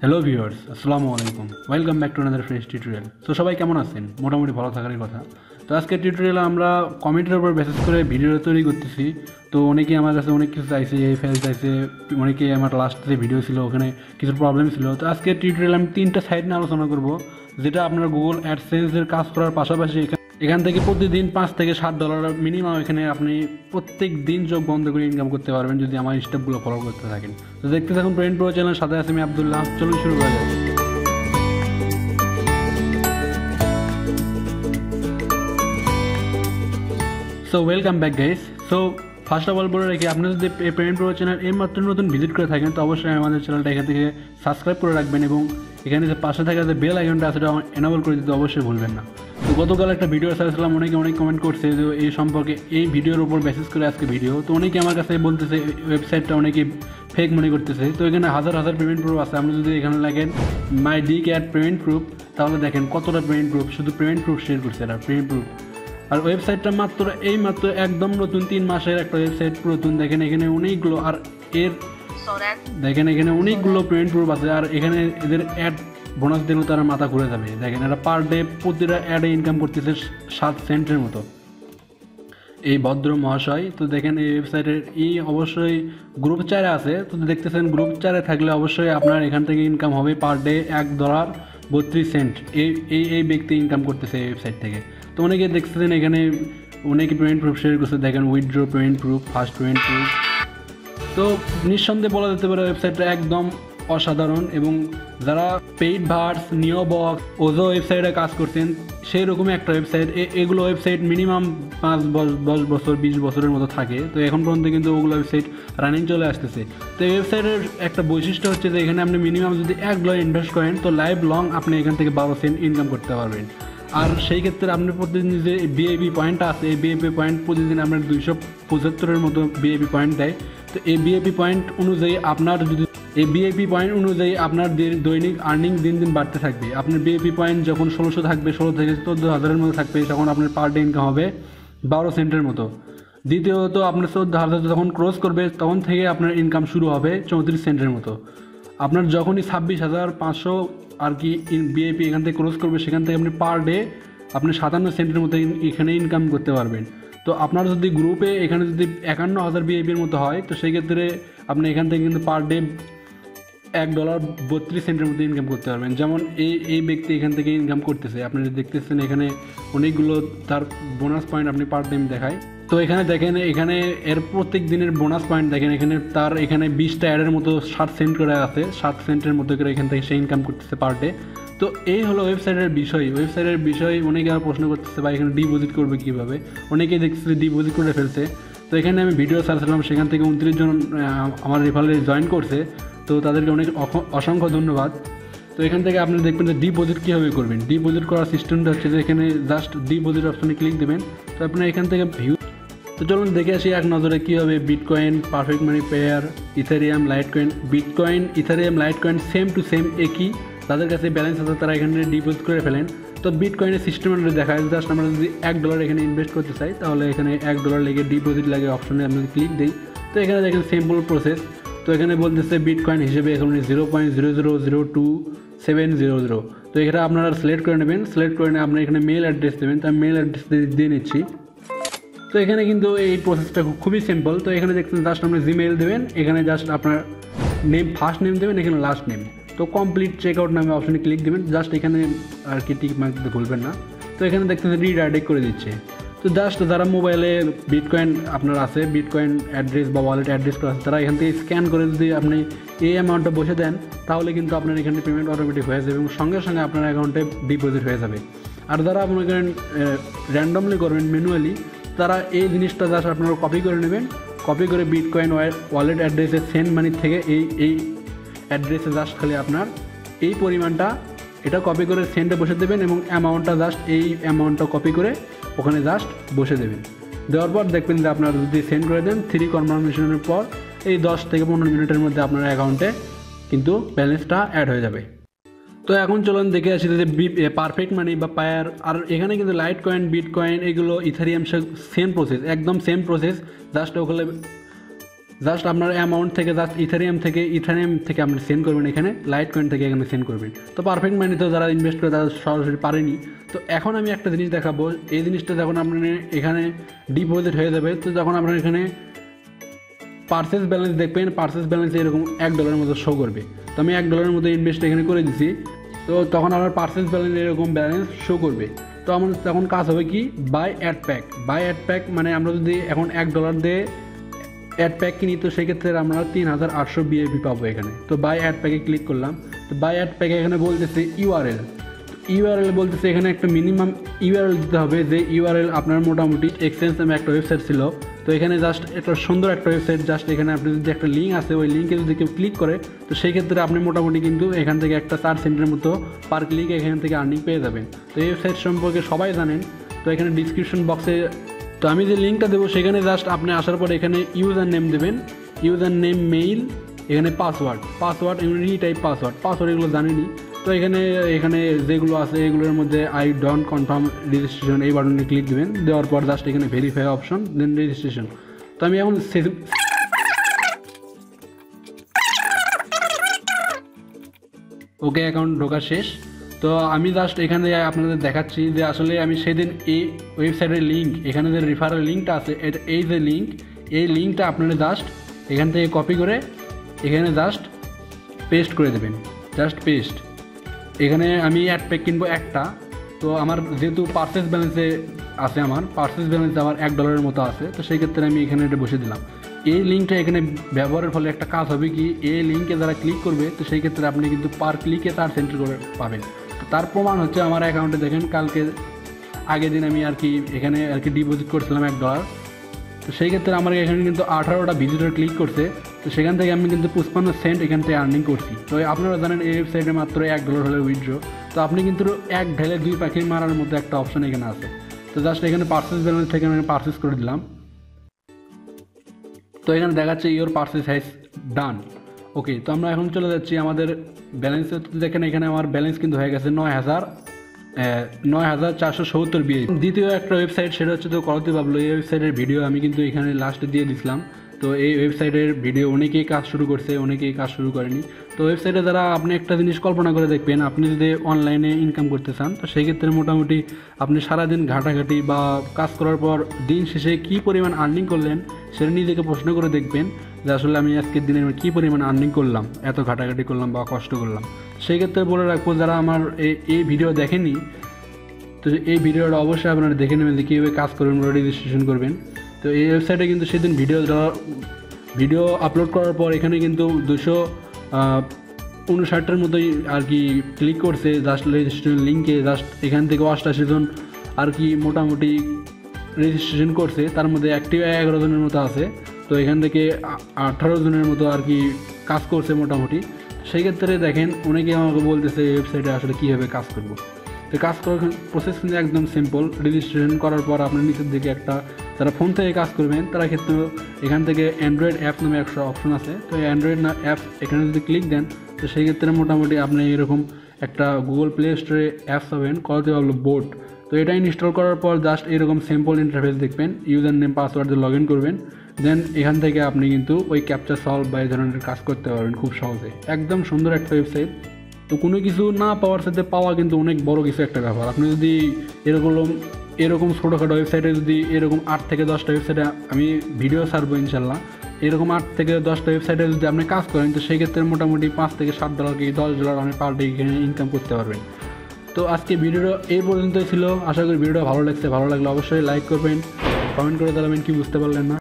Hello viewers, আসসালামু আলাইকুম। Welcome back to another fresh tutorial. তো সবাই কেমন আছেন? মোটামুটি ভালো থাকারই কথা। তো আজকের টিউটোরিয়ালে আমরা কমেন্টের উপর বেসিস করে ভিডিও তৈরি করতেছি। তো অনেকেই আমার কাছে অনেক কিছু চাইছে, এই ফেল চাইছে, অনেকেই আমার লাস্ট যে ভিডিও ছিল ওখানে কিছু প্রবলেম ছিল। তো আজকের টিউটোরিয়ালে আমি 3টা সাইট নিয়ে আলোচনা করব, যেটা আপনার গুগল অ্যাডসেন্সের কাজ করার পাশাপাশি এখান থেকে প্রতিদিন $5 থেকে $7 মিনিমাম এখানে আপনি প্রত্যেক দিন চোখ বন্ধ করে ইনকাম করতে পারবেন যদি আমার স্টেপগুলো ফলো করতে থাকেন। তো দেখতে থাকুন পেমেন্ট প্রো চ্যানেল, সাথে আছে আমি আব্দুল্লাহ। চলুন শুরু করা যাক। So welcome back guys. So first of all বলে রাখি, আপনি যদি পেমেন্ট প্রো চ্যানেল এইমাত্র নতুন ভিজিট করে থাকেন তো অবশ্যই আমাদের চ্যানেলটা এখান থেকে সাবস্ক্রাইব করে রাখবেন এবং এখানে যে পাশে থাকা যে বেল আইকনটা আছে সেটা এনাবল করে দিতে অবশ্যই ভুলবেন না। তো গতকাল একটা ভিডিও ছাড়ছিলাম, অনেকে অনেক কমেন্ট করছে যে এই সম্পর্কে, এই ভিডিওর উপর বেসিস করে আজকে ভিডিও। তো অনেকে আমার কাছে বলতেছে ওয়েবসাইটটা অনেকে ফেক মনে করতেছে। তো এখানে হাজার হাজার পেমেন্ট প্রুফ আছে। আপনি যদি এখানে লাগেন mydigads পেমেন্ট প্রুফ, তাহলে দেখেন কতটা পেমেন্ট প্রুফ, শুধু পেমেন্ট প্রুফ শেয়ার করছে এরা, পেমেন্ট প্রুফ। আর ওয়েবসাইটটা মাত্র একদম নতুন, 3 মাসের একটা ওয়েবসাইট পুরাতন। দেখেন এখানে অনেকগুলো, আর এর দেখেন এখানে অনেকগুলো পেমেন্ট প্রুফ আছে। আর এখানে এদের অ্যাড বোনাস দিলেও তারা মাথা ঘুরে যাবে। দেখেন এরা পার ডে প্রতিটা অ্যাডে ইনকাম করতেছে 7 সেন্টের মতো, এই ভদ্র মহাশয়। তো দেখেন এই ওয়েবসাইটের অবশ্যই গ্রুপ 4-এ আছে। তো দেখতেছেন গ্রুপ 4-এ থাকলে অবশ্যই আপনার এখান থেকে ইনকাম হবে পার ডে $1.32। এই ব্যক্তি ইনকাম করতেছে এই ওয়েবসাইট থেকে। তো অনেকে দেখতেছেন এখানে অনেকে পেমেন্ট প্রুফ শেয়ার করছে। দেখেন withdraw payment proof, first payment proof. তো নিঃসন্দেহে বলা যেতে পারে ওয়েবসাইটটা একদম অসাধারণ। এবং যারা পেইড ভার্স, নিওবক্স, ওজো ওয়েবসাইটে কাজ করছেন সেই রকমই একটা ওয়েবসাইট। এগুলো ওয়েবসাইট মিনিমাম 5-10 বছর 20 বছরের মতো থাকে। তো এখন পর্যন্ত কিন্তু ওগুলো ওয়েবসাইট রানিং চলে আসতেছে। তো এই ওয়েবসাইটের একটা বৈশিষ্ট্য হচ্ছে যে এখানে আপনি মিনিমাম যদি $1 ইনভেস্ট করেন তো লাইফ লং আপনি এখান থেকে 12 সেন্ট ইনকাম করতে পারবেন। আর সেই ক্ষেত্রে আপনি প্রতিদিন যে বিআইপি পয়েন্ট আছে, এই বিআইপি পয়েন্ট প্রতিদিন আপনার 275-এর মতো বিআইপি পয়েন্ট দেয়। তো এই বিআইপি পয়েন্ট অনুযায়ী আপনার দৈনিক আর্নিং দিন দিন বাড়তে থাকবে। আপনার বিআইপি পয়েন্ট যখন 1600 থাকবে, 16 থেকে 14,000-এর মতো থাকবে, তখন আপনার পার ডে ইনকাম হবে 12 সেন্টের মতো। দ্বিতীয়ত আপনার 14,000 যখন ক্রস করবে তখন থেকে আপনার ইনকাম শুরু হবে 34 সেন্টের মতো। আপনার যখনই 26,500 আর কি বিআইপি এখান থেকে ক্রস করবে, সেখান থেকে আপনি পার ডে আপনি 57 সেন্টের মতো এখানে ইনকাম করতে পারবেন। তো আপনার যদি গ্রুপে এখানে যদি 51,000 বিআইপির মতো হয় তো সেই ক্ষেত্রে আপনি এখান থেকে কিন্তু পার ডে $1.32 মধ্যে ইনকাম করতে পারবেন। যেমন এই ব্যক্তি এখান থেকে ইনকাম করতেছে, আপনি দেখতেছেন এখানে অনেকগুলো তার বোনাস পয়েন্ট আপনি পার টাইম দেখায়। তো এখানে দেখেন এখানে এর প্রত্যেক দিনের বোনাস পয়েন্ট দেখেন, এখানে তার এখানে 20টা অ্যাডের মতো 7 সেন্ট করে আছে, 7 সেন্টের মতো করে এখান থেকে সে ইনকাম করতেছে পার ডে। তো এই হলো ওয়েবসাইটের বিষয়। অনেকে আর প্রশ্ন করতেছে বা এখানে ডিপোজিট করবে কীভাবে, অনেকেই দেখতেছে ডিপোজিট করে ফেলছে। তো এখানে আমি ভিডিও ছাড়ছিলাম, সেখান থেকে 29 জন আমার রেফারেলে জয়েন করছে। তো তাদেরকে অনেক অসংখ্য ধন্যবাদ। তো এখান থেকে আপনি দেখবেন যে ডিপোজিট কীভাবে করবেন। ডিপোজিট করার সিস্টেমটা হচ্ছে যে এখানে জাস্ট ডিপোজিট অপশনে ক্লিক দেবেন। তো আপনার এখান থেকে ভিউ, তো চলুন দেখে আসি এক নজরে কীভাবে bitcoin, perfect money, pair, Ethereum, Litecoin. Bitcoin, Ethereum, Litecoin same to same একই। তাদের কাছে ব্যালেন্স আছে, তারা এখানে ডিপোজিট করে ফেলেন। তো বিটকয়েনের সিস্টেম দেখায়, জাস্ট আমরা যদি $1 এখানে ইনভেস্ট করতে চাই তাহলে এখানে $1 লেগে ডিপোজিট লাগে অপশনে আপনি ক্লিক দিই। তো এখানে দেখেন সিম্পল প্রসেস। তো এখানে বলতেছে বিটকয়েন হিসেবে এখন 0.0002700। তো এখানে আপনারা সিলেক্ট করে নেবেন। সিলেক্ট করে নিয়ে আপনার এখানে মেল অ্যাড্রেস দেবেন। তো আমি মেল অ্যাড্রেস দিয়ে নিচ্ছি। তো এখানে কিন্তু এই প্রসেসটা খুবই সিম্পল। তো এখানে দেখছেন জাস্ট আপনি জিমেইল দেবেন, এখানে জাস্ট আপনার নেম, ফার্স্ট নেম দেবেন, এখানে লাস্ট নেম। তো কমপ্লিট চেকআউট নামে অপশনে ক্লিক দেবেন, জাস্ট এখানে আর কি টিক মার্ক দিতে ভুলবেন না। তো এখানে দেখতেছেন রিডাইরেক্ট করে দিচ্ছে। তো জাস্ট যারা মোবাইলে বিটকয়েন আপনার আছে, বিটকয়েন অ্যাড্রেস বা ওয়ালেট অ্যাড্রেস করা আছে, তারা এখান থেকে স্ক্যান করে যদি আপনি এই অ্যামাউন্টটা বসে দেন তাহলে কিন্তু আপনার এখানে পেমেন্ট অটোমেটিক হয়ে যাবে এবং সঙ্গে সঙ্গে আপনার অ্যাকাউন্টে ডিপোজিট হয়ে যাবে। আর যারা মনে করেন র্যান্ডমলি করবেন, ম্যানুয়ালি, তারা এই জিনিসটা জাস্ট আপনারা কপি করে নেবেন। কপি করে বিটকয়েন ওয়ালেট অ্যাড্রেসে সেন্ড মানি থেকে এই অ্যাড্রেসে জাস্ট খালি আপনার এই পরিমাণটা এটা কপি করে সেন্ডে বসে দেবেন এবং অ্যামাউন্টটা জাস্ট এই অ্যামাউন্টটা কপি করে ওখানে জাস্ট বসে দেবেন। দেওয়ার পর দেখবেন যে আপনারা যদি সেন্ড করে দেন 3 কনফার্মেশনের পর এই 10 থেকে 15 মিনিটের মধ্যে আপনার অ্যাকাউন্টে কিন্তু ব্যালেন্সটা অ্যাড হয়ে যাবে। তো এখন চলুন দেখে আসি যে পারফেক্ট মানি বা পায়ার। আর এখানে কিন্তু লাইটকয়েন, বিটকয়েন, এগুলো ইথেরিয়াম সেম প্রসেস, একদম সেম প্রসেস। জাস্ট ওখানে জাস্ট আপনার অ্যামাউন্ট থেকে জাস্ট ইথেরিয়াম থেকে আপনি সেন্ড করবেন, এখানে লাইটকয়েন থেকে এখানে সেন্ড করবেন। তো পারফেক্ট মানি তো যারা ইনভেস্ট করে তারা সরাসরি পারেনি। তো এখন আমি একটা জিনিস দেখাবো, এই জিনিসটা যখন আপনার এখানে ডিপোজিট হয়ে যাবে, তো যখন আপনার এখানে পার্সেস ব্যালেন্স দেখবেন, পার্সেস ব্যালেন্স এরকম $1 মতো শো করবে। তো আমি $1 মতো ইনভেস্ট এখানে করে দিছি, তো তখন আমার পার্সেস ব্যালেন্স এরকম ব্যালেন্স শো করবে। তো আমার তখন কাজ হবে কি, বাই অ্যাড প্যাক মানে আমরা যদি এখন $1 দিয়ে অ্যাড প্যাক কিনি, তো সেক্ষেত্রে আমরা 3800 বিএপি পাবো এখানে। তো বাই অ্যাড প্যাকে ক্লিক করলাম। তো বাই অ্যাড প্যাকে এখানে বলতেছে ইউআরএল বলতেছে এখানে একটা মিনিমাম ইউআরএল দিতে হবে, যে ইউআরএল আপনার মোটামুটি এক্সচেঞ্জ নামে একটা ওয়েবসাইট ছিল। তো এখানে জাস্ট একটা সুন্দর একটা ওয়েবসাইট, জাস্ট এখানে আপনি যদি একটা লিঙ্ক আছে, ওই লিঙ্কে যদি কেউ ক্লিক করে, তো সেই ক্ষেত্রে আপনি মোটামুটি কিন্তু এখান থেকে একটা 4 সেন্টের মতো পার ক্লিক এখান থেকে আর্নিং পেয়ে যাবেন। তো এই ওয়েবসাইট সম্পর্কে সবাই জানেন। তো এখানে ডিসক্রিপশন বক্সে তো আমি যে লিঙ্কটা দেবো, সেখানে জাস্ট আপনি আসার পর এখানে ইউজার নেম দেবেন, ইউজার নেম, মেইল, এখানে পাসওয়ার্ড এমনি টাইপ পাসওয়ার্ড এগুলো জানেনি। তো এখানে যেগুলো আছে এগুলোর মধ্যে আই ডোন্ট কনফার্ম রেজিস্ট্রেশন এই বাটনে ক্লিক দেবেন, দেওয়ার পর জাস্ট এখানে ভেরিফাই অপশন, দেন রেজিস্ট্রেশন। তো আমি এখন ওকে অ্যাকাউন্ট ঢোকা শেষ। তো আমি জাস্ট এখানে আপনাদের দেখাচ্ছি যে আসলে আমি সেদিন এই ওয়েবসাইটের লিঙ্ক, এখানে যে রেফারেল লিঙ্কটা আছে, এই যে এই লিঙ্কটা আপনারা জাস্ট এখান থেকে কপি করে এখানে জাস্ট পেস্ট করে দেবেন, জাস্ট পেস্ট। এখানে আমি অ্যাড প্যাক কিনবো একটা, তো আমার যেহেতু পার্সেস ব্যালেন্সে আছে, আমার পার্সেস ব্যালেন্স আমার $1 মতো আছে, তো সেই ক্ষেত্রে আমি এখানে এটা বসে দিলাম। এই লিঙ্কটা এখানে ব্যবহারের ফলে একটা কাজ হবে কি, এই লিঙ্কে যারা ক্লিক করবে, তো সেই ক্ষেত্রে আপনি কিন্তু পার ক্লিকে 4 সেন্ট করে পাবেন। তো তার প্রমাণ হচ্ছে আমার অ্যাকাউন্টে দেখেন, আগের দিন আমি এখানে ডিপোজিট করছিলাম $1। তো সেই ক্ষেত্রে আমার এখানে কিন্তু 18টা ভিজিটর ক্লিক করছে, তো সেখান থেকে আমি কিন্তু 55 সেন্ট এখান থেকে আর্নিং করছি। তো আপনারা জানেন এই ওয়েবসাইটে মাত্র $1 হলে উইথড্র। তো আপনি কিন্তু এক ঢেলে 2 পাখি মারার মধ্যে একটা অপশন এখানে আছে। তো জাস্ট এখানে পার্সেস ব্যালেন্স থেকে আমি পার্সেস করে দিলাম। তো এখানে দেখাচ্ছে ইওর পার্সেস হ্যাজ ডান। ওকে, তো আমরা এখন চলে যাচ্ছি আমাদের ব্যালেন্সে। দেখেন এখানে আমার ব্যালেন্স কিন্তু হয়ে গেছে 9470 বিএ। দ্বিতীয় একটা ওয়েবসাইট, সেটা হচ্ছে তো করতে পারলো। এই ওয়েবসাইটের ভিডিও আমি কিন্তু এখানে লাস্টে দিয়ে দিছিলাম। তো এই ওয়েবসাইটের ভিডিও অনেকেই কাজ শুরু করছে, অনেকেই কাজ শুরু করেনি। তো ওয়েবসাইটে দ্বারা আপনি একটা জিনিস কল্পনা করে দেখবেন, আপনি যদি অনলাইনে ইনকাম করতে চান, তো সেই ক্ষেত্রে মোটামুটি আপনি সারাদিন ঘাটাঘাটি বা কাজ করার পর দিন শেষে কী পরিমাণ আর্নিং করলেন, সেটা নিজেকে প্রশ্ন করে দেখবেন যে আসলে আমি আজকের দিনে কী পরিমাণ আর্নিং করলাম, এত ঘাটাঘাটি করলাম বা কষ্ট করলাম। সেই ক্ষেত্রে বলে রাখবো, যারা আমার এই ভিডিও দেখেনি, তো এই ভিডিওটা অবশ্যই আপনারা দেখে নেবেন যে কীভাবে কাজ করবেন, রেজিস্ট্রেশন করবেন। তো এই ওয়েবসাইটে কিন্তু সেদিন ভিডিও আপলোড করার পর এখানে কিন্তু 259টার মতোই আর কি ক্লিক করছে জাস্ট রেজিস্ট্রেশন লিঙ্কে। জাস্ট এখান থেকে 88 জন আর কি মোটামুটি রেজিস্ট্রেশন করছে, তার মধ্যে অ্যাক্টিভ 11 জনের মতো আছে। তো এখান থেকে 18 জনের মতো আর কি কাজ করছে মোটামুটি। সেই ক্ষেত্রে দেখেন অনেকেই আমাকে বলতেছে এই ওয়েবসাইটে আসলে কীভাবে কাজ করবো। তো কাজ করার প্রসেস কিন্তু একদম সিম্পল। রেজিস্ট্রেশন করার পর আপনার নিচের দিকে একটা, যারা ফোন থেকে কাজ করবেন তারা ক্ষেত্রে এখান থেকে অ্যান্ড্রয়েড অ্যাপ নামে একটা অপশন আছে। তো এই অ্যান্ড্রয়েড অ্যাপ এখানে যদি ক্লিক দেন, তো সেই ক্ষেত্রে মোটামুটি আপনি এরকম একটা গুগল প্লে স্টোরে অ্যাপস পাবেন, করতে পারলো বোট। তো এটা ইনস্টল করার পর জাস্ট এরকম সিম্পল ইন্টারফেস দেখবেন, ইউজার নেম পাসওয়ার্ড দিয়ে লগ ইন করবেন। দেন এখান থেকে আপনি কিন্তু ওই ক্যাপচার সলভ বা এই ধরনের কাজ করতে পারবেন খুব সহজে। একদম সুন্দর একটা ওয়েবসাইট। তো কোনো কিছু না পাওয়ার সাথে পাওয়া কিন্তু অনেক বড় কিছু একটা ব্যাপার। আপনি যদি এরকম ছোটোখাটো ওয়েবসাইটে যদি এরকম 8 থেকে 10টা ওয়েবসাইটে আমি ভিডিও ছাড়বো ইনশাল্লাহ, এরকম 8 থেকে 10টা ওয়েবসাইটে যদি আপনি কাজ করেন, তো সেই ক্ষেত্রে মোটামুটি $5 থেকে $7 কি $10 আপনি পার ডে এখানে ইনকাম করতে পারবেন। তো আজকে ভিডিওটা এই পর্যন্তই ছিল। আশা করি ভিডিওটা ভালো লাগছে। ভালো লাগলে অবশ্যই লাইক করবেন, কমেন্ট করে জানাবেন কি বুঝতে পারলেন না।